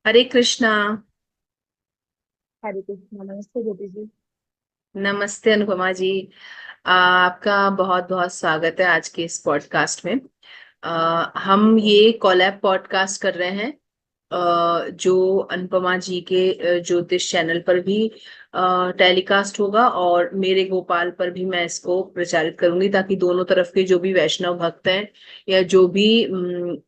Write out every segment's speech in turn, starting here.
हरे कृष्णा। हरे कृष्णा। नमस्ते ज्योति जी। नमस्ते अनुपमा जी। आपका बहुत बहुत स्वागत है आज के इस पॉडकास्ट में। हम ये कोलैब पॉडकास्ट कर रहे हैं जो अनुपमा जी के ज्योतिष चैनल पर भी टेलीकास्ट होगा, और मेरे गोपाल पर भी मैं इसको प्रचारित करूंगी, ताकि दोनों तरफ के जो भी वैष्णव भक्त हैं या जो भी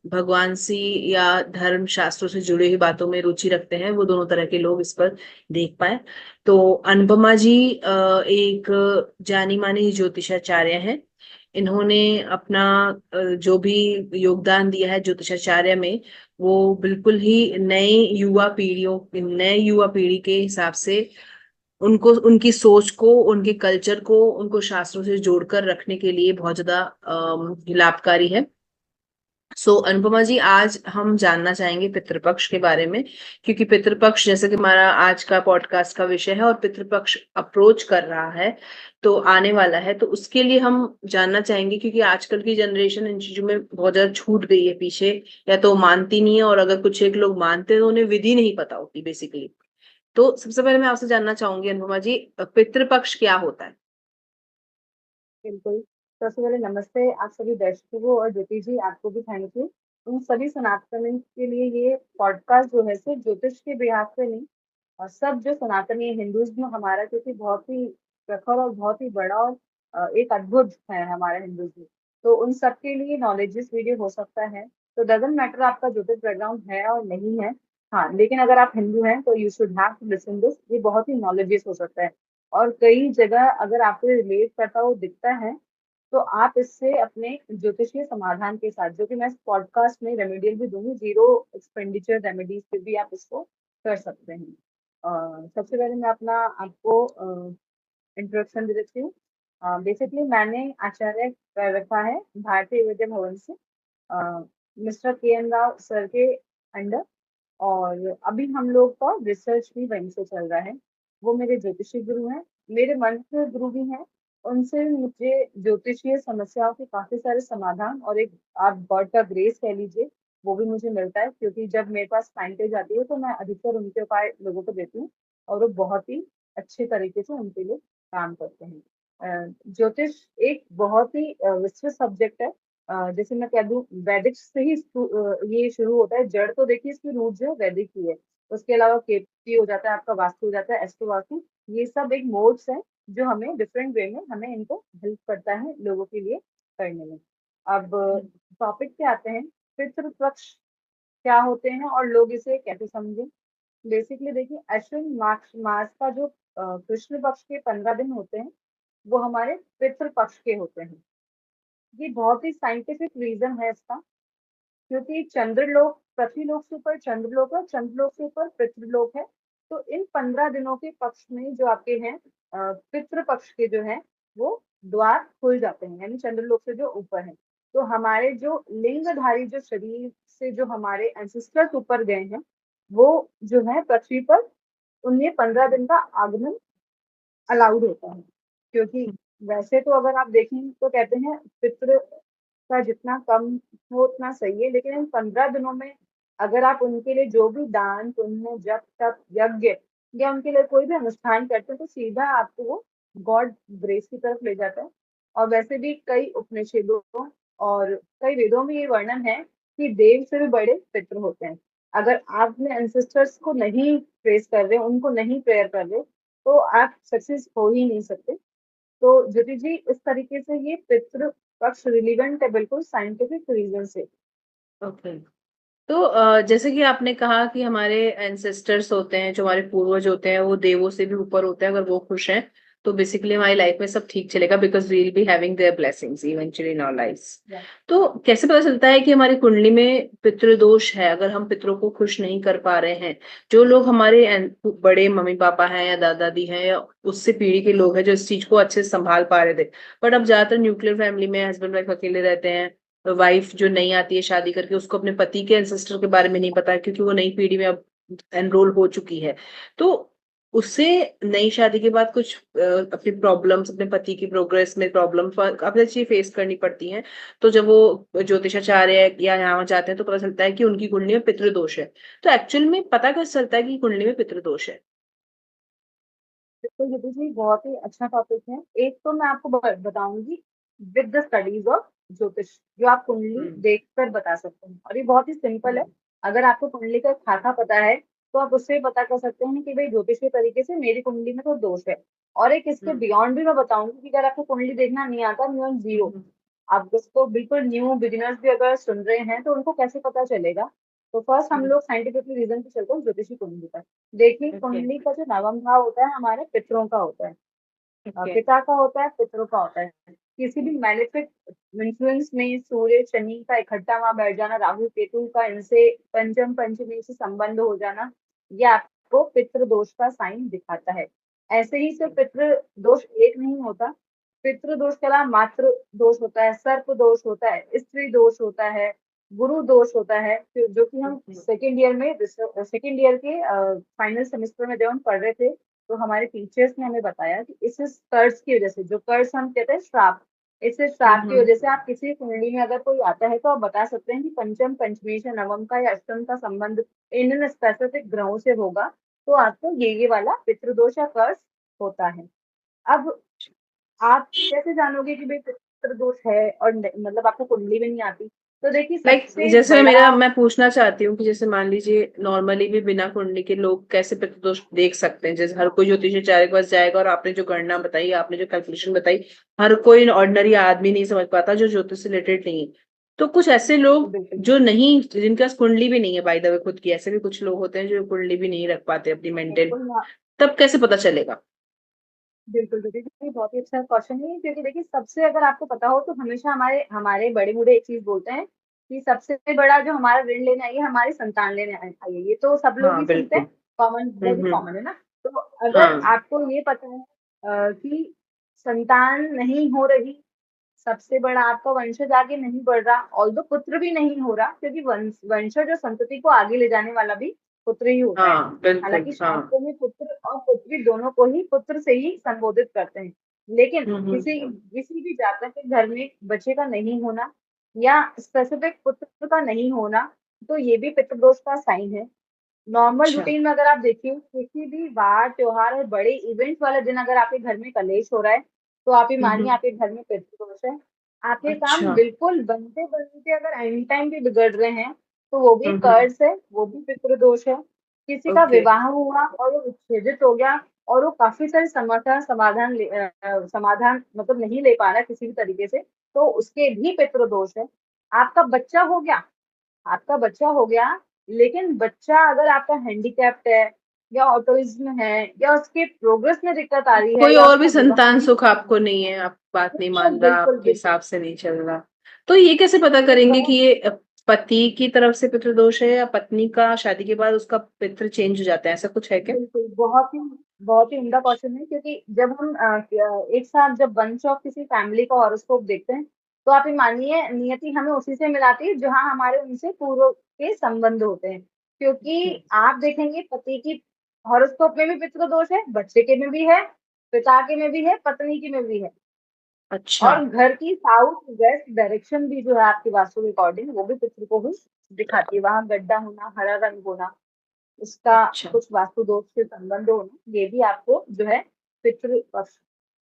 भगवान सी या धर्म शास्त्रों से जुड़ी हुई बातों में रुचि रखते हैं, वो दोनों तरह के लोग इस पर देख पाए। तो अनुपमा जी एक जानी मानी ज्योतिषाचार्य हैं। इन्होंने अपना जो भी योगदान दिया है ज्योतिषाचार्य में, वो बिल्कुल ही नए युवा पीढ़ी के हिसाब से उनको, उनकी सोच को, उनके कल्चर को, उनको शास्त्रों से जोड़कर रखने के लिए बहुत ज्यादा लाभकारी है। अनुपमा जी, आज हम जानना चाहेंगे पितृपक्ष के बारे में, क्योंकि पितृपक्ष जैसे कि हमारा आज का पॉडकास्ट का विषय है और पितृपक्ष अप्रोच कर रहा है, तो आने वाला है, तो उसके लिए हम जानना चाहेंगे, क्योंकि आजकल की जनरेशन इन चीजों में बहुत ज्यादा छूट गई है पीछे, या तो मानती नहीं है, और अगर कुछ एक लोग मानते हैं तो उन्हें विधि नहीं पता होती बेसिकली। तो सबसे पहले मैं आपसे जानना चाहूंगी अनुपमा जी, पितृपक्ष क्या होता है? बिल्कुल। सबसे पहले नमस्ते आप सभी दर्शकों को, और ज्योति जी आपको भी थैंक यू। उन सभी सनातनी के लिए ये पॉडकास्ट जो है सिर्फ ज्योतिष के बिहाफ पे नहीं, और सब जो सनातनी हिंदुइज्म हमारा, क्योंकि बहुत ही प्रखर और बहुत ही बड़ा और एक अद्भुत है हमारा हिंदुइज्म। तो उन सब के लिए नॉलेजेस वीडियो हो सकता है। तो डजेंट मैटर आपका ज्योतिष बैकग्राउंड है और नहीं है। हाँ, लेकिन अगर आप हिंदू हैं तो you should have to listen this. ये बहुत ही नॉलेजेस हो सकता है, और कई जगह अगर आपको रिलेट करता हो दिखता है, तो आप इससे अपने ज्योतिषीय समाधान के साथ, जो कि मैं इस पॉडकास्ट में रेमेडियल भी दूंगी, जीरो एक्सपेंडिचर रेमेडीज पे भी आप इसको कर सकते हैं। सबसे पहले मैं अपना आपको इंट्रोडक्शन दे देती हूँ। बेसिकली मैंने आचार्य कर रखा है भारतीय विद्या भवन से, मिस्टर के एन राव सर के अंडर। और अभी हम लोग का रिसर्च भी वहीं से चल रहा है। वो मेरे ज्योतिषी गुरु हैं, मेरे मंत्र गुरु भी हैं। उनसे मुझे ज्योतिषीय समस्याओं के काफी सारे समाधान और एक, आप गॉड का ग्रेस कह लीजिए, वो भी मुझे मिलता है, क्योंकि जब मेरे पास क्लाइंटें जाती है तो मैं अधिकतर उनके उपाय लोगों को देती हूँ, और वो बहुत ही अच्छे तरीके से उनके लिए काम करते हैं। ज्योतिष एक बहुत ही विस्तृत सब्जेक्ट है। जैसे मैं कह दूं, वैदिक से ही ये शुरू होता है। जड़ तो देखिए इसकी रूट जो है वैदिक ही है। उसके अलावा केपी हो जाता है, आपका वास्तु हो जाता है, एस्ट्रो वास्तु, ये सब एक मोड्स हैं जो हमें डिफरेंट वे में हमें इनको हेल्प करता है लोगों के लिए करने में। अब टॉपिक पे आते हैं, पितृ पक्ष क्या होते हैं और लोग इसे कैसे समझें। बेसिकली देखिए, अश्विन मास मास का जो कृष्ण पक्ष के 15 दिन होते हैं, वो हमारे पितृ पक्ष के होते हैं। ये बहुत ही साइंटिफिक रीजन है इसका, क्योंकि चंद्रलोक, पृथ्वीलोक से ऊपर चंद्रलोक है और चंद्रलोक से ऊपर पितृलोक है। तो इन 15 दिनों के पक्ष में जो आपके हैं, पितृ पक्ष के जो है, वो द्वार खुल जाते हैं, यानी चंद्रलोक से जो ऊपर है। तो हमारे जो लिंगधारी जो शरीर से जो हमारे एंसेस्टर्स ऊपर गए हैं, वो जो है पृथ्वी पर, उन्हें 15 दिन का आगमन अलाउड होता है। क्योंकि वैसे तो अगर आप देखें तो कहते हैं पितृ का जितना कम हो उतना सही है, लेकिन इन 15 दिनों में अगर आप उनके लिए जो भी दान पुण्य जप तप यज्ञ या उनके लिए कोई भी अनुष्ठान करते हैं, तो सीधा आपको वो गॉड ग्रेस की तरफ ले जाता है। और वैसे भी कई उपनिषदों और कई वेदों में ये वर्णन है कि देव से भी बड़े पितृ होते हैं। अगर आप अपने एंसेस्टर्स को नहीं प्रेस कर रहे, उनको नहीं प्रेयर कर रहे, तो आप सक्सेस हो ही नहीं सकते। तो ज्योति जी, इस तरीके से ये पितृ पक्ष रिलीवेंट है, बिल्कुल साइंटिफिक रीजन से। ओके। तो जैसे कि आपने कहा कि हमारे एंसेस्टर्स होते हैं, जो हमारे पूर्वज होते हैं, वो देवों से भी ऊपर होते हैं। अगर वो खुश हैं तो बेसिकली हमारी लाइफ में सब ठीक चलेगा, because we will be having their blessings eventually in our lifes. तो कैसे पता चलता है कि हमारी कुंडली में पितृदोष है, अगर हम पितरों को खुश नहीं कर पा रहे हैं? जो लोग हमारे बड़े मम्मी पापा हैं या दादा दादी हैं या उससे पीढ़ी के लोग हैं जो इस चीज को अच्छे से संभाल पा रहे थे, बट अब ज्यादातर न्यूक्लियर फैमिली में हस्बैंड वाइफ अकेले रहते हैं, वाइफ जो नहीं आती है शादी करके, उसको अपने पति के एंसेस्टर के बारे में नहीं पता है, क्योंकि वो नई पीढ़ी में अब एनरोल हो चुकी है। तो उससे नई शादी के बाद कुछ अपनी प्रॉब्लम्स, अपने पति की प्रोग्रेस में प्रॉब्लम काफी अच्छी फेस करनी पड़ती हैं। तो जब वो ज्योतिषाचार्य या यहाँ जाते हैं तो पता चलता है कि उनकी कुंडली में पितृदोष है। तो एक्चुअल में पता कैसे चलता है कि कुंडली में पितृदोष है? बिल्कुल दीदी जी, बहुत ही अच्छा टॉपिक है। एक तो मैं आपको बताऊंगी विद द स्टडीज ऑफ ज्योतिष, जो आप कुंडली हम्म। देखकर बता सकते हैं, और ये बहुत ही सिंपल है। हम्म। अगर आपको कुंडली का खाका पता है तो आप उससे पता कर सकते हैं कि भाई ज्योतिष के तरीके से मेरी कुंडली में तो दोष है। और एक इसके हम्म। बियॉन्ड भी मैं बताऊंगी कि अगर आपको कुंडली देखना नहीं आता, न्यू जीरो, हम्म। आप इसको बिल्कुल न्यू बिगिनर्स भी अगर सुन रहे हैं तो उनको कैसे पता चलेगा। तो फर्स्ट हम हम्म। लोग साइंटिफिकली रीजन पे चलते हैं ज्योतिषी कुंडली पर। देखिए, ओके। कुंडली का जो नवम भाव होता है हमारे पितरों का होता है, ओके। पिता का होता है, पितरों का होता है। किसी भी मैलेफिक इन्फ्लुएंस में सूर्य शनि का इकट्ठा वहां बैठ जाना, राहु केतु का इनसे पंचम पंचमी से संबंध हो जाना, ये आपको पितृ दोष का साइन दिखाता है। ऐसे ही सिर्फ पितृ दोष एक नहीं होता, पितृ दोष के अलावा मातृ दोष होता है, सर्प दोष होता है, स्त्री दोष होता है, गुरु दोष होता है, जो कि हम सेकेंड ईयर में, सेकेंड ईयर के फाइनल सेमेस्टर में जब हम पढ़ रहे थे, तो हमारे टीचर्स ने हमें बताया कि इस कर्ज की वजह से, जो कर्ज हम कहते हैं श्राप, इस श्राप की हम्म। वजह से आप किसी कुंडली में अगर कोई आता है तो आप बता सकते हैं कि पंचम पंचमी से नवम का या अष्टम का संबंध इन स्पेसिफिक ग्रहों से होगा, तो आपको ये वाला पितृदोष या कर्ज होता है। अब आप कैसे जानोगे कि भाई पितृदोष है और मतलब आपको कुंडली में नहीं आती? तो देखिए, लाइक सबसे जैसे बड़ा, मैं पूछना चाहती हूँ कि जैसे मान लीजिए नॉर्मली भी बिना कुंडली के लोग कैसे पितृदोष देख सकते हैं? जैसे हर कोई ज्योतिषाचार्य के पास जाएगा और आपने जो गणना बताई, आपने जो कैलकुलेशन बताई, हर कोई ऑर्डिनरी आदमी नहीं समझ पाता जो ज्योतिष से रिलेटेड नहीं है। तो कुछ ऐसे लोग बिल्कुल जो नहीं, जिनके पास कुंडली भी नहीं है बाय द वे खुद की, ऐसे भी कुछ लोग होते हैं जो कुंडली भी नहीं रख पाते अपनी मेंटेन, बिल्कुल तब कैसे पता चलेगा? बिल्कुल दीदी जी, बहुत ही अच्छा क्वेश्चन है, क्योंकि देखिए, सबसे अगर आपको पता हो तो हमेशा हमारे हमारे बड़े बूढ़े एक चीज बोलते हैं कि सबसे बड़ा जो हमारा ऋण लेने आई है, हमारी संतान लेने आई है। ये तो सब लोग हाँ ही सुनते हैं, बिल्कुल। कॉमन, वेरी हम्म। कॉमन है ना। तो अगर हाँ। आपको ये पता है कि संतान नहीं हो रही, सबसे बड़ा आपका वंशज आगे नहीं बढ़ रहा, ऑल्दो पुत्र भी नहीं हो रहा, क्योंकि वंशज और संतति को आगे ले जाने वाला भी पुत्र ही होता है। हाँ बिल्कुल। हालांकि हाँ। शास्त्रों में पुत्र और पुत्री दोनों को ही पुत्र से ही संबोधित करते हैं, लेकिन किसी हम्म। किसी भी जातक के घर में बच्चे का नहीं होना या स्पेसिफिक पुत्र का नहीं होना, तो ये भी पितृदोष का साइन है। नॉर्मल अच्छा। रूटीन में अगर आप देखिए, किसी भी वार त्योहार और बड़े इवेंट वाले दिन अगर आपके घर में कलेश हो रहा है, तो आप ये मानिए हम्म। आपके घर में पितृदोष है। आपके काम अच्छा। बिल्कुल बनते बनते अगर एंड टाइम भी बिगड़ रहे हैं, तो वो भी हम्म। कर्ज है, वो भी पितृदोष है। किसी का ओके। विवाह हुआ और वो विच्छेदित हो गया, और वो काफी सारे समाधान मतलब नहीं ले पा रहा किसी भी तरीके से, तो उसके भी पितृदोष है। आपका बच्चा हो गया, आपका बच्चा हो गया, लेकिन बच्चा अगर आपका हैंडीकैप्ड है या ऑटिज्म है या उसके प्रोग्रेस में दिक्कत आ रही है कोई या और भी उसका विवाह संतान नहीं सुख हो रहा है, आपको नहीं है, आप बात नहीं मान बिल्कुल रहा, बिल्कुल आपके बिल्कुल, हिसाब से नहीं चल रहा, तो ये कैसे पता ये करेंगे कि बहुत ये पति की तरफ से पितृदोष है या पत्नी का शादी के बाद उसका पितृ चेंज हो जाता है? ऐसा कुछ है क्या? बिल्कुल बहुत ही उम्दा क्वेश्चन है, क्योंकि जब हम एक साथ जब वंश ऑफ किसी फैमिली का हॉरोस्कोप देखते हैं, तो आप ये मानिए नियति हमें उसी से मिलाती है जहाँ हमारे उनसे पूर्व के संबंध होते हैं। क्योंकि आप देखेंगे पति की हॉरोस्कोप में भी पितृ दोष है, बच्चे के में भी है, पिता के में भी है, पत्नी के में भी है, अच्छा। और घर की साउथ वेस्ट डायरेक्शन भी जो है आपकी वास्तु के अकॉर्डिंग वो भी पितृ को ही दिखाती है। वहां गड्ढा होना, हरा रंग होना, उसका अच्छा। कुछ वास्तु दोष से संबंध होना, ये भी आपको जो है पितृ पक्ष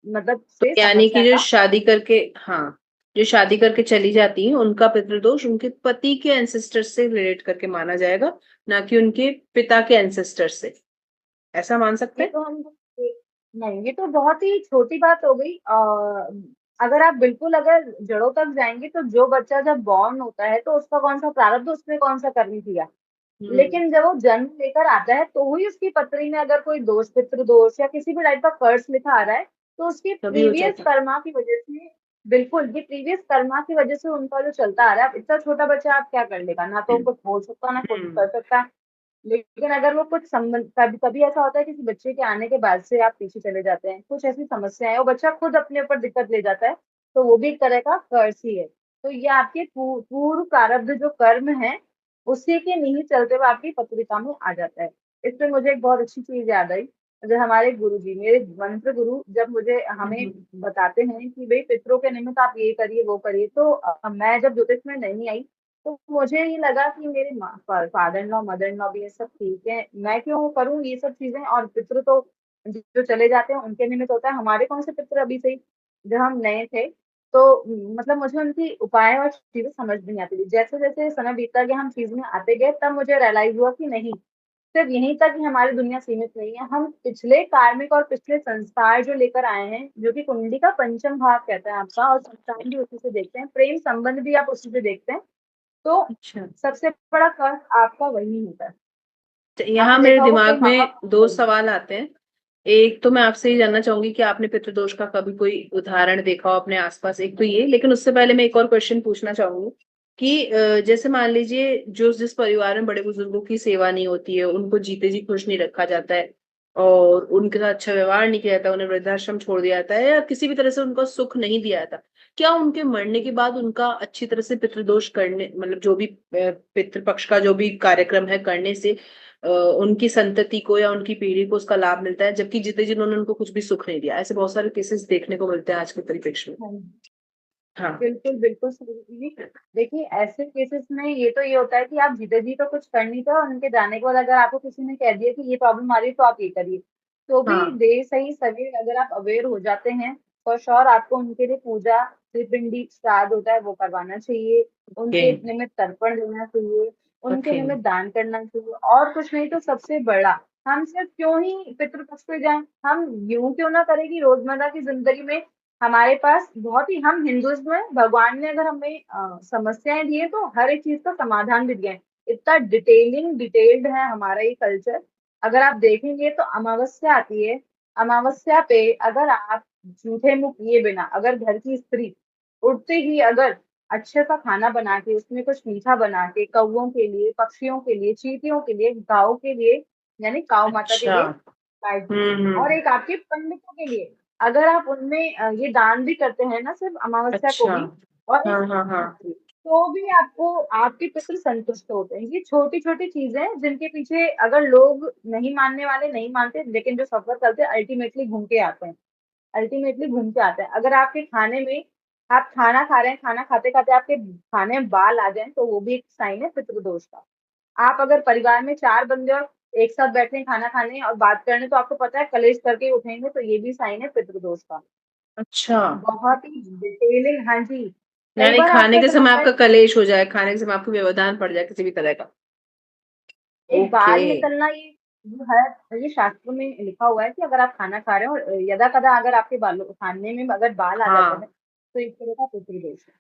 मतलब तो से यानी कि समस्या जो का, शादी करके, हाँ, जो शादी करके चली जाती है उनका पितृदोष उनके पति के एंसेस्टर से रिलेट करके माना जाएगा, ना कि उनके पिता के एंसेस्टर से। ऐसा मान सकते ये हैं? तो हम नहीं, ये तो बहुत ही छोटी बात हो गई। अगर आप बिल्कुल अगर जड़ों तक जाएंगे, तो जो बच्चा जब बॉर्न होता है तो उसका कौन सा प्रारब्ध उसने कौन सा कर्म किया, हम्म। लेकिन जब वो जन्म लेकर आता है तो ही उसकी पत्री में अगर कोई दोष, पितृ दोष या किसी भी टाइप का कर्स लिखा आ रहा है, तो उसकी तभी हो प्रीवियस जाता है। कर्मा की वजह से, बिल्कुल ये प्रीवियस कर्मा की वजह से उनका जो चलता आ रहा है। अब इतना छोटा बच्चा आप क्या कर लेगा, ना तो कुछ बोल सकता ना कुछ हम्म। कर सकता। लेकिन अगर वो कुछ संबंध, कभी कभी ऐसा होता है किसी बच्चे के आने के बाद से आप पीछे चले जाते हैं, कुछ ऐसी समस्या है, वो बच्चा खुद अपने ऊपर दिक्कत ले जाता है, तो वो भी एक तरह का कर्ज ही है। तो ये आपके पूर्व प्रारब्ध जो कर्म है, उसी के नहीं चलते हुए आपकी पत्रिका में आ जाता है। इसमें मुझे एक बहुत अच्छी चीज याद आई। जो हमारे गुरु जी, मेरे मंत्र गुरु, जब मुझे हमें हम्म, बताते हैं कि भाई पितरों के निमित्त आप ये करिए वो करिए, तो मैं जब ज्योतिष में नहीं आई तो मुझे ये लगा कि मेरे father in law mother in law भी ये सब ठीक है, मैं क्यों करूँ ये सब चीजें, और पितृ तो जो चले जाते हैं उनके निमित्त होता है, हमारे कौन से पितृ अभी से ही, जब हम नए थे। तो मतलब मुझे उनकी उपाय और चीजें समझ नहीं आती थी। जैसे जैसे समय बीतता गया, हम चीज में आते गए, तब मुझे रियलाइज हुआ कि नहीं, सिर्फ यहीं तक ही हमारी दुनिया सीमित नहीं है। हम पिछले कार्मिक और पिछले संस्कार जो लेकर आए हैं, जो कि कुंडली का पंचम भाव कहता है आपका, और संस्कार भी उसी से देखते हैं, प्रेम संबंध भी आप उसी से देखते हैं। तो अच्छा। सबसे बड़ा कर्ज आपका वही होता है। यहाँ आपने मेरे देखा होगा कई दिमाग माँ में बाप दो सवाल आते हैं। एक तो मैं आपसे ये जानना चाहूंगी कि आपने पितृदोष का कभी कोई उदाहरण देखा हो अपने आसपास, एक तो ये, लेकिन उससे पहले मैं एक और क्वेश्चन पूछना चाहूंगी कि जैसे मान लीजिए जो जिस परिवार में बड़े बुजुर्गों की सेवा नहीं होती है, उनको जीते जी खुश नहीं रखा जाता है और उनके साथ अच्छा व्यवहार नहीं किया जाता, उन्हें वृद्धाश्रम छोड़ दिया जाता है या किसी भी तरह से उनको सुख नहीं दिया जाता, क्या उनके मरने के बाद उनका अच्छी तरह से पितृदोष करने, मतलब जो भी पितृपक्ष का जो भी कार्यक्रम है करने से उनकी संतति को या उनकी पीढ़ी को उसका लाभ मिलता है, जबकि जितने जिन्होंने उनको कुछ भी सुख नहीं दिया? ऐसे बहुत सारे केसेस देखने को मिलते हैं आज के परिप्रेक्ष्य में। हैं। हाँ। बिल्कुल, बिल्कुल सही जी। देखिए, ऐसे केसेस में ये होता है कि आप जीते जी तो कुछ कर नहीं पाए, और उनके जाने के बाद अगर आपको किसी ने कह दिया कि ये प्रॉब्लम आ रही है तो आप ये करिए, तो भी हाँ। देर सही सवेर अगर आप अवेयर हो जाते हैं, फॉर श्योर आपको उनके लिए पूजा, त्रिपिंडी श्राद्ध होता है वो करवाना चाहिए, ओके। उनके निमित्त तर्पण देना चाहिए, उनके ओके। निमित्त दान करना चाहिए, और कुछ नहीं तो सबसे बड़ा, हम सिर्फ क्यों ही पितृपक्ष पे जाएं, हम यूं क्यों ना करें कि रोजमर्रा की जिंदगी में हमारे पास बहुत ही, हम हिंदुइज्म में भगवान ने अगर हमें समस्याएं दी है तो हर एक चीज का समाधान भी दिया है। इतना डिटेल्ड है हमारा ये कल्चर। अगर आप देखेंगे तो अमावस्या आती है, अमावस्या पे अगर आप झूठे मुंह किए बिना, अगर घर की स्त्री उठते ही अगर अच्छे सा खाना बना के उसमें कुछ मीठा बना के कौओं के लिए, पक्षियों के लिए, चींटियों के लिए, गायों के लिए, यानी काऊ माता के अच्छा। लिए, गाय के लिए, और हम्म। एक आपके पंडितों के लिए, अगर आप उनमें ये दान भी करते हैं ना, सिर्फ अमावस्या को अच्छा। भी, और हाँ एक, हाँ हाँ। हाँ जी, तो भी आपको आपके पितृ संतुष्ट होते हैं। ये छोटी छोटी चीजें हैं जिनके पीछे अगर लोग नहीं मानने वाले नहीं मानते, लेकिन जो सफर करते हैं अल्टीमेटली घूम के आते हैं, अल्टीमेटली घूम के आते हैं। अगर आपके खाने में, आप खाना खा रहे हैं, खाना खाते खाते आपके खाने में बाल आ जाए तो वो भी एक साइन है पितृदोष का। आप अगर परिवार में 4 बंदे और एक साथ बैठे हैं खाना खाने और बात करने, तो आपको पता है कलेश करके उठेंगे, तो ये भी साइन है पितृदोष का। अच्छा। बहुत ही डिटेलिंग, हाँ जी। कई यानी बार आपको खाने के ऐसा समय लगता है आपका कि कलेश हो जाए, खाने के समय आपको व्यवधान पड़ जाए किसी भी तरह का? एक ओके। बाल निकलना, ये जो है ये शास्त्रों में लिखा हुआ है कि अगर आप खाना खा रहे हो और यदा कदा अगर आपके बालों खाने में अगर बाल आ जाता है हाँ। तो इस तरह का पितृदोष है।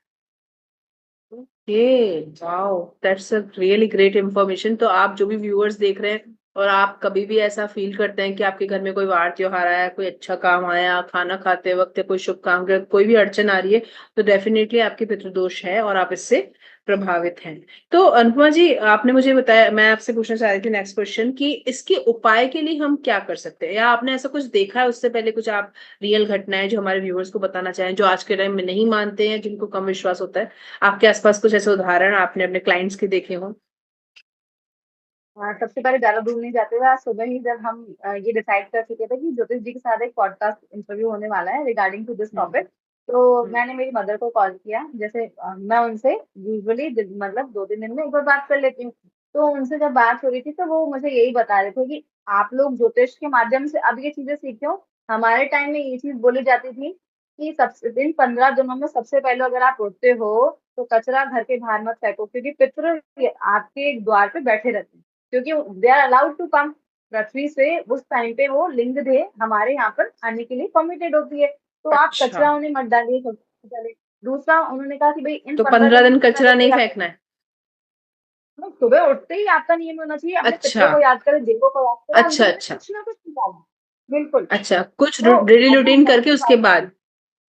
Okay. Wow, that's a really great information. तो आप जो भी व्यूअर्स देख रहे हैं और आप कभी भी ऐसा फील करते हैं कि आपके घर में कोई वार त्योहार आया, कोई अच्छा काम आया, खाना खाते वक्त या कोई शुभ काम, कोई भी अड़चन आ रही है, तो डेफिनेटली आपके पितृदोष है और आप इससे प्रभावित हैं। तो अनुपमा जी, आपने मुझे बताया, मैं आपसे पूछना चाह रही थी नेक्स्ट क्वेश्चन कि इसके उपाय के लिए हम क्या कर सकते हैं, या आपने ऐसा कुछ देखा है उससे पहले, कुछ आप रियल घटनाएं जो हमारे व्यूअर्स को बताना चाहें, जो आज के टाइम में नहीं मानते हैं, जिनको कम विश्वास होता है? आपके आसपास कुछ ऐसे उदाहरण आपने अपने क्लाइंट्स के देखे हो? हाँ, सबसे पहले ज्यादा दूर नहीं जाते हुए, आज सुबह ही जब हम ये डिसाइड कर चुके थे कि ज्योतिष जी के साथ एक पॉडकास्ट इंटरव्यू होने वाला है regarding to this hmm. Topic, तो हम्म। मैंने मेरी मदर को कॉल किया। जैसे मैं उनसे यूजुअली मतलब 2-3 दिन में एक बार बात कर लेती हूँ, तो उनसे जब बात हो रही थी तो वो मुझे यही बता रहे थे कि आप लोग ज्योतिष के माध्यम से अब ये चीजें सीखते हो, हमारे टाइम में ये चीज बोली जाती थी कि सबसे इन 15 दिनों में सबसे पहले अगर आप उठते हो तो कचरा घर के बाहर मत फेंको, क्योंकि पितृ आपके द्वार पे बैठे रहते हैं, क्योंकि they are allowed to come. पृथ्वी से उस टाइम पे वो लिंग देह हमारे यहाँ पर आने के लिए परमिटेड होती है, तो आप अच्छा। कचरा उन्हें मत डालिए सबसे पहले। दूसरा उन्होंने कहा कि भाई इन तो पंद्रह 15 दिनों दिन में अगर कचरा नहीं कोई आपको, फेंकना है? मतलब सुबह उठते ही आपका नियम होना चाहिए अपने अच्छा। पितरों को याद करें, देवों को याद करें, अच्छा। उनके लिए अच्छा। कुछ ना कुछ निकालें। बिल्कुल। अच्छा, कुछ तो डेली अभी रूटीन करके मम्मी उसके पार्टी बाद। थी।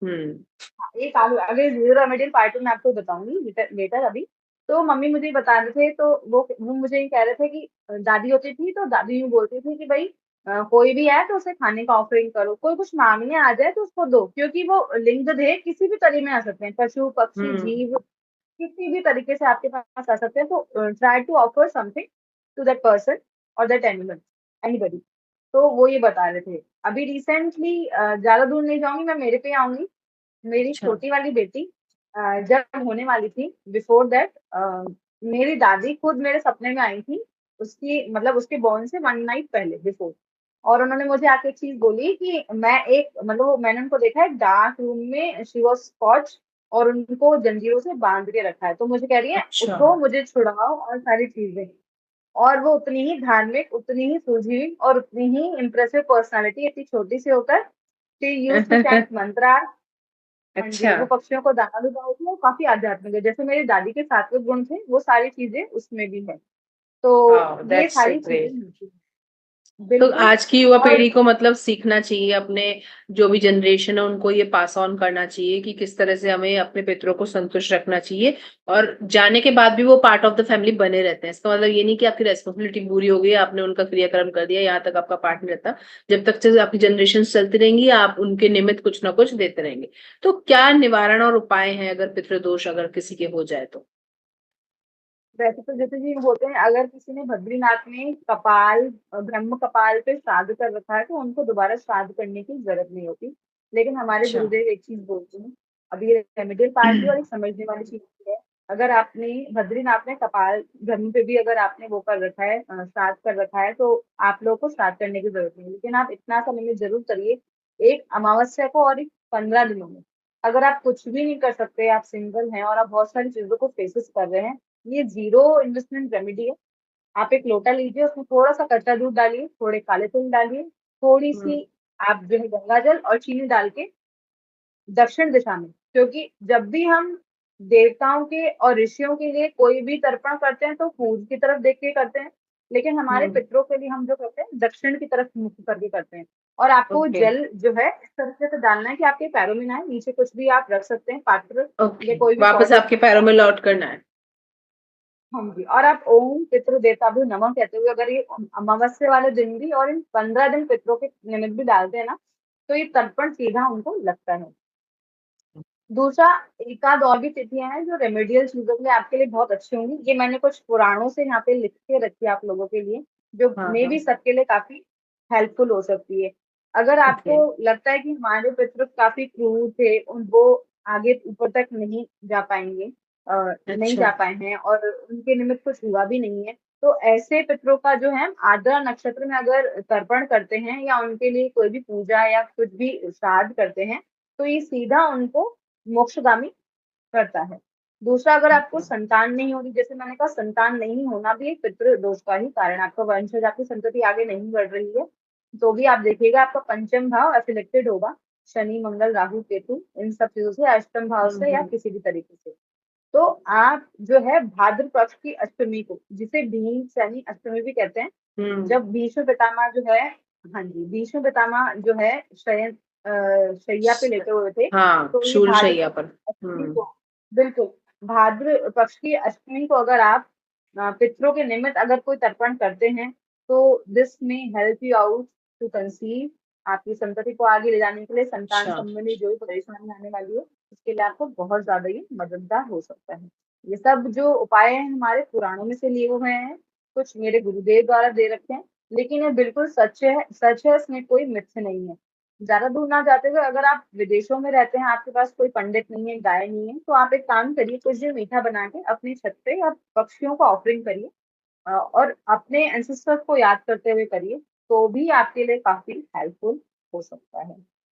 हम्म। हाँ, एक आलू अगर जीरो रेमेडियल पार्ट में आपको बताऊंगी लेटर अभी। तो मम्मी मुझे बता रहे थे, तो वो मुझे ये कह रहे थे कि दादी होती थी तो दादी यूँ बोलती थी कि भाई कोई भी आए तो उसे खाने का ऑफरिंग करो, कोई कुछ मांगने आ जाए तो उसको दो, क्योंकि वो लिंग देह किसी भी तरह में आ सकते हैं, पशु पक्षी हम्म। जीव किसी भी तरीके से आपके पास आ सकते हैं, तो try to offer something to that person और दैट एनिमल, एनीबडी। तो वो ये बता रहे थे। अभी रिसेंटली ज्यादा दूर नहीं जाऊंगी, मैं मेरे पे आऊंगी। मेरी अच्छा। छोटी वाली बेटी जब होने वाली थी, बिफोर दैट मेरी दादी खुद मेरे सपने में आई थी, उसकी मतलब उसके बॉर्न से 1 नाइट पहले, बिफोर। और उन्होंने मुझे आके एक चीज बोली कि मैं एक मतलब मैंने उनको देखा है डार्क रूम में, शी वॉज स्कॉच, और उनको जंजीरों से बांध के रखा है। तो मुझे कह रही है अच्छा। उठो मुझे छुड़ाओ और सारी चीजें। और वो उतनी ही धार्मिक, उतनी ही सुलझी हुई और उतनी ही इम्प्रेसिव पर्सनालिटी, इतनी छोटी सी होकर शी यूज टू चैंट मंत्रा। हाँ जी, अच्छा। वो पक्षियों को दाना भी डालती है, वो काफी आध्यात्मिक है। जैसे मेरी दादी के सात्विक गुण थे, वो सारी चीजें उसमें भी है। तो वाह, ये दैट्स सो सारी चीजें ग्रेट। होती हैं। तो बिल्कुल। आज की युवा और पीढ़ी को मतलब सीखना चाहिए, अपने जो भी जनरेशन है उनको ये पास ऑन करना चाहिए कि किस तरह से हमें अपने पितरों को संतुष्ट रखना चाहिए, और जाने के बाद भी वो पार्ट ऑफ द फैमिली बने रहते हैं। इसका मतलब ये नहीं कि आपकी रेस्पॉन्सिबिलिटी पूरी हो गई, आपने उनका क्रियाक्रम कर दिया, यहाँ तक आपका पार्ट नहीं रहता। जब तक से आपकी जनरेशन चलती रहेंगी, आप उनके निमित्त कुछ ना कुछ देते रहेंगे। तो क्या निवारण और उपाय हैं अगर पितृदोष अगर किसी के हो जाए तो? वैसे तो जैसे जी बोलते हैं, अगर किसी ने बद्रीनाथ में कपाल, ब्रह्म कपाल पे श्राद्ध कर रखा है, तो उनको दोबारा श्राद्ध करने की जरूरत नहीं होती। लेकिन हमारे अच्छा। गुरुदेव एक चीज बोलते हैं, अभी ये रेमेडियल पार्ट भी और एक समझने वाली चीज भी है। अगर आपने बद्रीनाथ में कपाल ब्रह्म पे भी अगर आपने वो कर रखा है, श्राद्ध कर रखा है, तो आप लोगों को श्राद्ध करने की जरूरत नहीं है। लेकिन आप इतना सा लिमिट जरूर करिए, एक अमावस्या को और एक 15 दिनों में। अगर आप कुछ भी नहीं कर सकते, आप सिंगल हैं और आप बहुत सारी चीजों को फेसेस कर रहे हैं, ये जीरो इन्वेस्टमेंट रेमेडी है। आप एक लोटा लीजिए, उसमें थोड़ा सा कच्चा दूध डालिए, थोड़े काले तिल डालिए, थोड़ी हम्म। सी आप जो है गंगा जल और चीनी डाल के दक्षिण दिशा में, क्योंकि जब भी हम देवताओं के और ऋषियों के लिए कोई भी तर्पण करते हैं तो पूर्व की तरफ देख के करते हैं, लेकिन हमारे हम्म। पितरों के लिए हम जो करते हैं दक्षिण की तरफ मुख करके करते हैं। और आपको ओके। जल जो है इस तरीके से डालना है कि आपके पैरों में ना आए, नीचे कुछ भी आप रख सकते हैं, पात्र ओके, या कोई भी वापस पौधे आपके पैरों में लौट करना है। हाँ जी। और आप ओम पितृ देवताभ्यो नमः कहते हुए अगर ये अमावस्या वाले दिन भी और इन 15 दिन पितरों के निमित्त भी डालते हैं ना, तो ये तर्पण सीधा उनको लगता है। दूसरा, एक आध और भी तिथियां हैं जो रेमेडियल चीजों के लिए आपके लिए बहुत अच्छी होंगी। ये मैंने कुछ पुराणों से यहाँ पे लिख के रखी है आप लोगों के लिए, जो हाँ मे हाँ। भी सबके लिए काफी हेल्पफुल हो सकती है। अगर ओके। आपको लगता है कि हमारे पितृ काफी क्रूर थे, उन वो आगे ऊपर तक नहीं जा पाएंगे, नहीं अच्छा। जा पाए हैं और उनके निमित्त कुछ हुआ भी नहीं है, तो ऐसे पितरों का जो है आर्द्रा नक्षत्र में अगर तर्पण करते हैं या उनके लिए कोई भी पूजा या कुछ भी श्राद्ध करते हैं, तो ये सीधा उनको मोक्षगामी करता है। दूसरा, अगर आपको संतान नहीं हो रही, जैसे मैंने कहा संतान नहीं होना भी एक पितृ दोष का ही कारण, आपका वंशज, आपकी संतति आगे नहीं बढ़ रही है, तो भी आप देखिएगा आपका पंचम भाव अफिलेक्टेड होगा, शनि मंगल राहु केतु इन सब चीजों से, अष्टम भाव से या हम्म। किसी भी तरीके से। तो आप जो है भाद्र पक्ष की अष्टमी को, जिसे भीम सैनी अष्टमी भी कहते हैं, हम्म। जब भीष्म पितामह जो है, हाँ जी, भीष्म पितामह जो है शयन शैया पे लेटे हुए थे, हाँ, तो ये शूल भाद्र शैया पक्ष पर। की अष्टमी हम्म। को, बिल्कुल, भाद्र पक्ष की अष्टमी को अगर आप पितरों के निमित्त अगर कोई तर्पण करते हैं, तो दिस में help you out to conceive, आपकी संतति को आगे ले जाने के लिए, संतान अच्छा। संबंधी जो भी परेशानी आने वाली है उसके लिए आपको बहुत ज्यादा ये मददगार हो सकता है। ये सब जो उपाय हैं हमारे पुराणों में से लिए हुए हैं, कुछ मेरे गुरुदेव द्वारा दे रखे हैं, लेकिन ये बिल्कुल सच है, सच है, इसमें कोई मिथ्य नहीं है। ज्यादा दूर ना जाते हुए, अगर आप विदेशों में रहते हैं, आपके पास कोई पंडित नहीं है, गाय नहीं है, तो आप एक काम करिए, कुछ दिन मीठा बना के अपनी छत पे आप पक्षियों को ऑफरिंग करिए, और अपने एंसेस्टर्स को याद करते हुए करिए, तो भी आपके लिए काफी हेल्पफुल हो सकता है।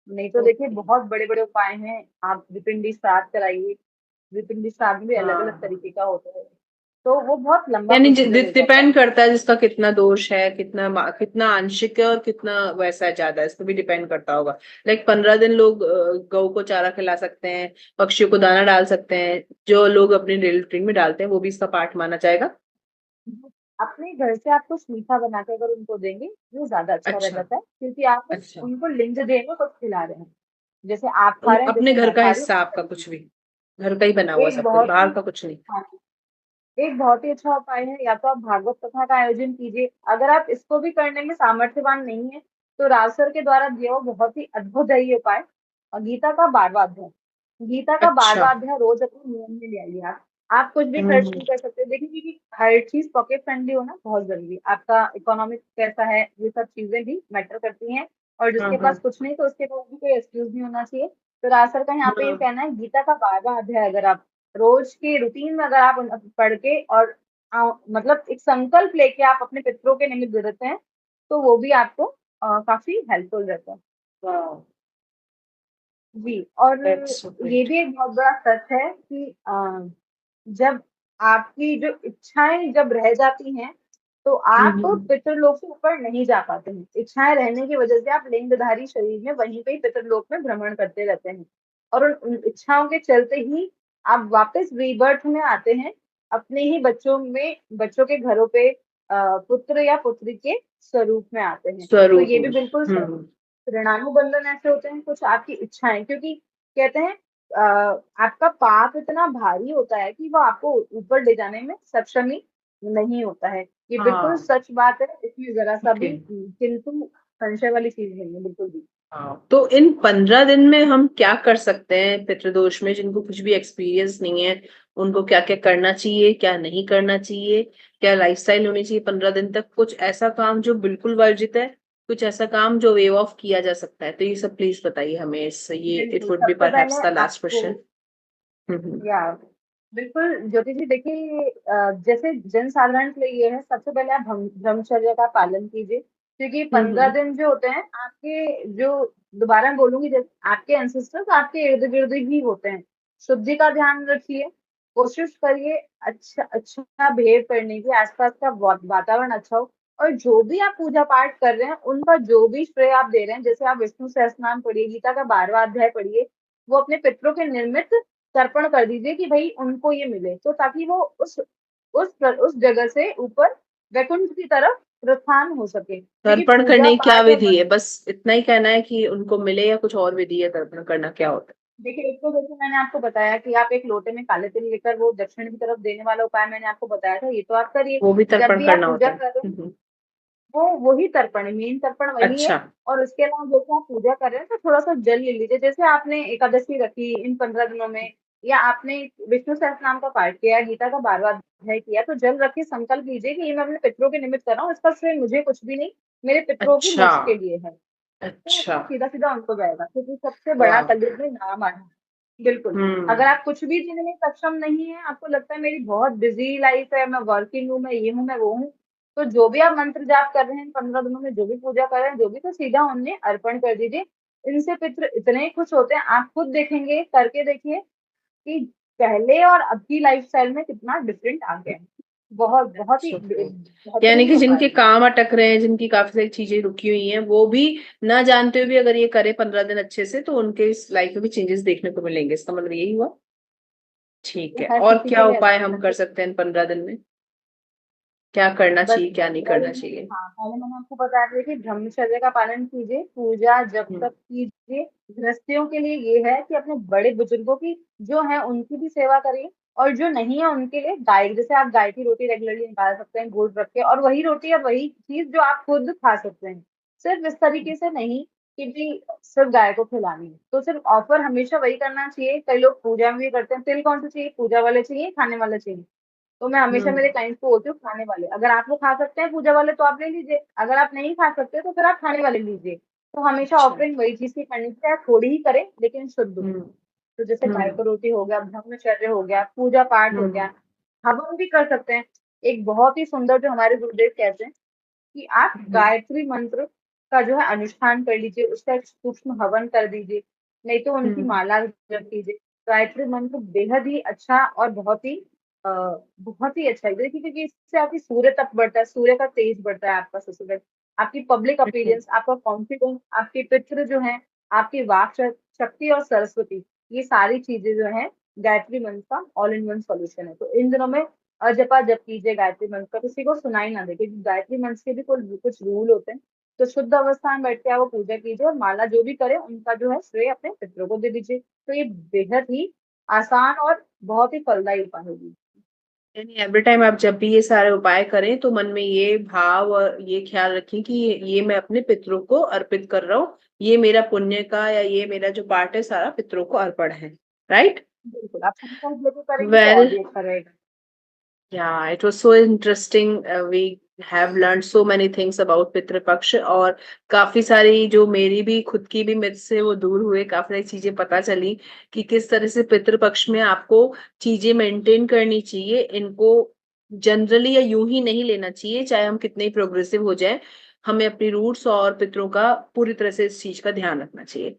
नहीं तो देखिए, ओके। बहुत बड़े बड़े उपाय हैं, आप विपिंडी श्राद्ध कराइए, विपिंडी श्राद्ध भी अलग अलग हाँ, तरीके का होता है, तो वो बहुत लंबा यानी प्रोसीजर हो जाता है। डिपेंड करता है जिसका कितना दोष है, कितना कितना आंशिक है और कितना वैसा है, ज्यादा है, इस पर भी डिपेंड करता होगा। लाइक 15 दिन लोग गऊ को चारा खिला सकते हैं, पक्षियों को दाना डाल सकते हैं, जो लोग अपनी डेली रूटीन में डालते हैं वो भी इसका पार्ट माना जाएगा। अपने घर से आप कुछ मीठा बना के अगर उनको देंगे, वो ज्यादा अच्छा रह अच्छा। जाता है, क्योंकि आप अच्छा। उनको लिंग देह में कुछ खिला रहे हैं। जैसे आप खा रहे हैं, अपने जैसे घर मैं का खा रही हिस्सा हूँ, आपका, कुछ भी घर का ही बना हुआ एक सब कुछ, बहुत बाहर ही, का कुछ नहीं। हाँ, एक बहुत ही अच्छा उपाय है, या तो आप भागवत कथा का आयोजन कीजिए। अगर आप इसको भी करने में सामर्थ्यवान नहीं है, तो रासर के द्वारा दिया हुआ बहुत ही अद्भुत है ये उपाय, गीता का 12वां अध्याय, गीता का अच्छा। 12वां अध्याय रोज अपने नियम में ले आइए आप। आप कुछ भी खर्च नहीं कर सकते। देखिए कि हर चीज पॉकेट फ्रेंडली होना बहुत जरूरी है। आपका इकोनॉमिक कैसा है, ये सब चीजें भी मैटर करती हैं। और जिसके पास कुछ नहीं, तो उसके पास भी कोई एक्सक्यूज नहीं होना चाहिए। तो रासर का यहाँ पे ये कहना है, गीता का 12वां अध्याय अगर आप रोज के रूटीन में अगर आप पढ़ के और मतलब एक संकल्प लेके आप अपने पितरों के निमित्त दे देते हैं, तो वो भी आपको काफी हेल्पफुल रहता है। वाह, जी। और दैट्स सो ये ग्रेट। भी एक बहुत बड़ा सच है कि जब आपकी जो इच्छाएं जब रह जाती हैं, तो आप पितरलोक से ऊपर नहीं जा पाते हैं। इच्छाएं रहने की वजह से आप लिंगधारी शरीर में वहीं पे ही पितरलोक में भ्रमण करते रहते हैं। और उन इच्छाओं के चलते ही आप वापस रीबर्थ में आते हैं, अपने ही बच्चों में, बच्चों के घरों पे पुत्र या पुत्री के स्वरूप में आते हैं। तो स्वरूप ये भी में। बिल्कुल ऋणानुबंधन ऐसे होते हैं कुछ आपकी इच्छाएं, क्योंकि कहते हैं आपका पाप इतना भारी होता है कि वो आपको ऊपर ले जाने में सक्षम ही नहीं होता है। ये बिल्कुल हाँ। सच बात है, इसमें जरा सा ओके। भी किंतु संशय वाली चीज नहीं है, बिल्कुल भी। हाँ, तो इन 15 दिन में हम क्या कर सकते हैं पितृदोष में, जिनको कुछ भी एक्सपीरियंस नहीं है, उनको क्या क्या करना चाहिए, क्या नहीं करना चाहिए, क्या लाइफस्टाइल होनी चाहिए 15 दिन तक, कुछ ऐसा काम जो बिल्कुल वर्जित है, कुछ ऐसा काम जो वेव ऑफ किया जा सकता है, तो ये सब प्लीज बताइए हमें। इस ये इट बिल्कुल, वुड बी सबसे परहैप्स पहले द लास्ट आपको, क्वेश्चन। हम्म। या बिल्कुल ज्योति जी, देखिए जैसे जन साधारण के लिए ये है, सबसे पहले आप ब्रह्मचर्य का पालन कीजिए। क्योंकि पंद्रह हम्म। दिन जो होते हैं आपके, जो दोबारा मैं बोलूंगी, जैसे आपके एंसेस्टर्स आपके इर्द गिर्द ही होते हैं। शुद्धि का ध्यान रखिए, कोशिश करिए अच्छा अच्छा बिहेव करने की, आसपास का वातावरण अच्छा हो। और जो भी आप पूजा पाठ कर रहे हैं, उनका जो भी श्रेय आप दे रहे हैं, जैसे आप विष्णु सहस्त्रनाम पढ़िए, गीता का 12वां अध्याय पढ़िए, वो अपने पितरों के निर्मित तर्पण कर दीजिए कि भाई उनको ये मिले, तो ताकि वो उस जगह से ऊपर वैकुंठ की तरफ प्रस्थान हो सके, क्योंकि तर्पण पूजा करने की क्या पाठ और विधि है, बस इतना ही कहना है कि उनको मिले, या कुछ और विधि है तर्पण करना, क्या होता देखिए, एक तो जैसे मैंने आपको बताया कि आप एक लोटे में काले तिल लेकर वो दक्षिण की तरफ देने वाला उपाय मैंने आपको बताया था, ये तो आप है? करिए। वो भी जब तर्पण भी आप करना पूजा होता है। कर रहे हैं, वो वही तर्पण है, मेन तर्पण वही है। अच्छा। और उसके अलावा जैसे आप पूजा कर रहे हैं, तो थोड़ा सा जल ले लीजिए। जैसे आपने एकादशी रखी इन 15 दिनों में, या आपने विष्णु सहस्त्रनाम का पाठ किया, गीता का 12वां अध्याय किया, तो जल रख के संकल्प लीजिए कि ये मैं अपने पितरों के निमित्त कर रहा हूँ, इसका श्रेय मुझे कुछ भी नहीं, मेरे पितरों की अच्छा। मोक्ष के लिए है। तो अच्छा। वो सीधा सीधा उनको जाएगा, क्योंकि सबसे बड़ा वाह। कलयुग में नाम आना है। बिल्कुल। हम्म। अगर आप कुछ भी देने में सक्षम नहीं है, आपको लगता है मेरी बहुत बिजी लाइफ है, मैं वर्किंग हूँ, मैं ये हूँ, मैं वो हूँ, तो जो भी आप मंत्र जाप कर रहे हैं 15 दिनों में, जो भी पूजा कर रहे हैं, जो भी, तो सीधा उन्हें अर्पण कर दीजिए। इनसे पितृ इतने खुश होते हैं, आप खुद देखेंगे, करके देखिए कि पहले और अब की लाइफस्टाइल में कितना डिफरेंट आ गया है। बहुत बहुत ही यानी बेहतरीन कि उपाय जिनके है। काम अटक रहे हैं, जिनकी काफी सारी चीजें रुकी हुई हैं, वो भी ना जानते हुए भी अगर ये करे 15 दिन अच्छे से, तो उनके इस लाइफ में भी चेंजेस देखने को मिलेंगे, इसका मतलब यही हुआ। ठीक ये है, हर और किसी के क्या लिए उपाय अलग हम अलग कर है। सकते हैं इन 15 दिन में, क्या करना बस चाहिए, क्या नहीं 15 करना दिन में, चाहिए? हाँ, पहले मैंने आपको बताया था कि ब्रह्मचर्य का पालन कीजिए, पूजा जब हम्म। तक कीजिए। गृहस्थियों के लिए ये है कि अपने बड़े बुजुर्गों की जो है उनकी भी सेवा करिए। और जो नहीं है उनके लिए गाय, जैसे आप गाय की रोटी रेगुलरली निकाल सकते हैं गुड़ रख के, और वही रोटी और वही चीज जो आप खुद खा सकते हैं। सिर्फ इस तरीके से नहीं कि भी सिर्फ गाय को खिलानी है, तो सिर्फ ऑफर हमेशा वही करना चाहिए। कई लोग पूजा में भी करते हैं, तिल कौन सा चाहिए, पूजा वाले चाहिए, खाने वाले चाहिए। तो मैं हमेशा मेरे हम्म। क्लाइंट्स को बोलती हूँ, खाने वाले, अगर आप वो खा सकते हैं पूजा वाले तो आप ले लीजिए, अगर आप नहीं खा सकते तो फिर आप खाने वाले लीजिए। तो हमेशा अच्छा। ऑफरिंग वही चीज की करनी चाहिए, आप थोड़ी ही करें लेकिन शुद्ध हो। हम्म। तो जैसे गाय हम्म। को रोटी हो गया, ब्रह्मचर्य हो गया, पूजा पाठ हो हम्म। गया, हवन भी कर सकते हैं। एक बहुत ही सुंदर जो हमारे गुरुदेव कहते हैं कि आप हम्म। गायत्री मंत्र का जो है अनुष्ठान कर लीजिए, उसका एक सूक्ष्म हवन कर दीजिए, नहीं तो उनकी हम्म। माला जप कीजिए। गायत्री मंत्र बेहद ही अच्छा और बहुत ही अच्छा है। देखिए, क्योंकि इससे आपकी सूर्य तप बढ़ता है, सूर्य का तेज बढ़ता है, आपका ससुर, आपकी पब्लिक अपीयरेंस, आपका कॉन्फिडेंस, आपके पितृ जो है, आपकी वाक शक्ति और सरस्वती, ये सारी चीजें जो है गायत्री मंत्र का ऑल इन वन सॉल्यूशन है। तो इन दिनों में जपा जप कीजिए गायत्री मंत्र का, किसी को सुनाई ना दे, क्योंकि गायत्री मंत्र के भी कुछ रूल होते हैं। तो शुद्ध अवस्था में बैठ के आप वो पूजा कीजिए, और माला जो भी करे उनका जो है श्रेय अपने पितरों को दे दीजिए। तो ये बेहद ही आसान और बहुत ही फलदायी उपाय होगी। यानी एवरी टाइम आप जब भी ये सारे उपाय करें, तो मन में ये भाव और ये ख्याल रखें कि ये मैं अपने पितरों को अर्पित कर रहा हूँ, ये मेरा पुण्य का या ये मेरा जो पार्ट है सारा पितरों को अर्पण है। राइट। बिल्कुल, आप संकल्प लेके करेंगे तो और वेल, भी अच्छा रहेगा। yeah, it was so interesting. We have learned so many things about Pitrupaksha, और काफी सारी जो मेरी भी खुद की भी मिथ से वो दूर हुए, काफी सारी चीजें पता चली कि किस तरह से पितृपक्ष में आपको चीजें मेंटेन करनी चाहिए। इनको जनरली या यूं ही नहीं लेना चाहिए, चाहे हम कितने ही प्रोग्रेसिव हो जाए। हमें अपनी रूट्स और पितरों का पूरी तरह से इस चीज का ध्यान रखना चाहिए।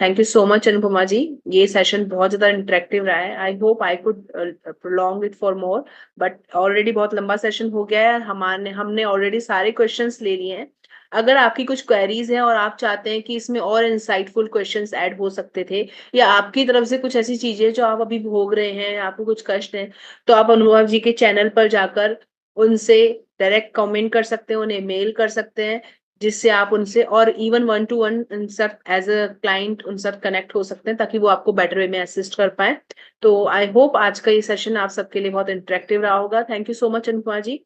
Thank you so much Anupama ji. ये सेशन बहुत ज्यादा इंटरेक्टिव रहा है। I hope I could prolong it for more, but already बहुत लंबा सेशन हो गया है। हमारे हमने ऑलरेडी सारे क्वेश्चंस ले लिए हैं। अगर आपकी कुछ क्वेरीज हैं और आप चाहते हैं कि इसमें और इंसाइटफुल क्वेश्चंस ऐड हो सकते थे, या आपकी तरफ से कुछ ऐसी चीजें जो आप अभी भोग रहे हैं, आपको कुछ कष्ट है, तो आप अनुभव जी के चैनल पर जाकर उनसे डायरेक्ट कमेंट कर सकते हैं, उन्हें मेल कर सकते हैं, जिससे आप उनसे और इवन 1 to 1 उनसे एज अ क्लाइंट उनसे कनेक्ट हो सकते हैं, ताकि वो आपको बेटर वे में असिस्ट कर पाए। तो आई होप आज का ये सेशन आप सबके लिए बहुत इंटरेक्टिव रहा होगा। Thank you so much Anupama ji.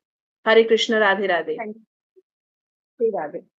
Hare Krishna, Radhe Radhe. Thank you. Radhe.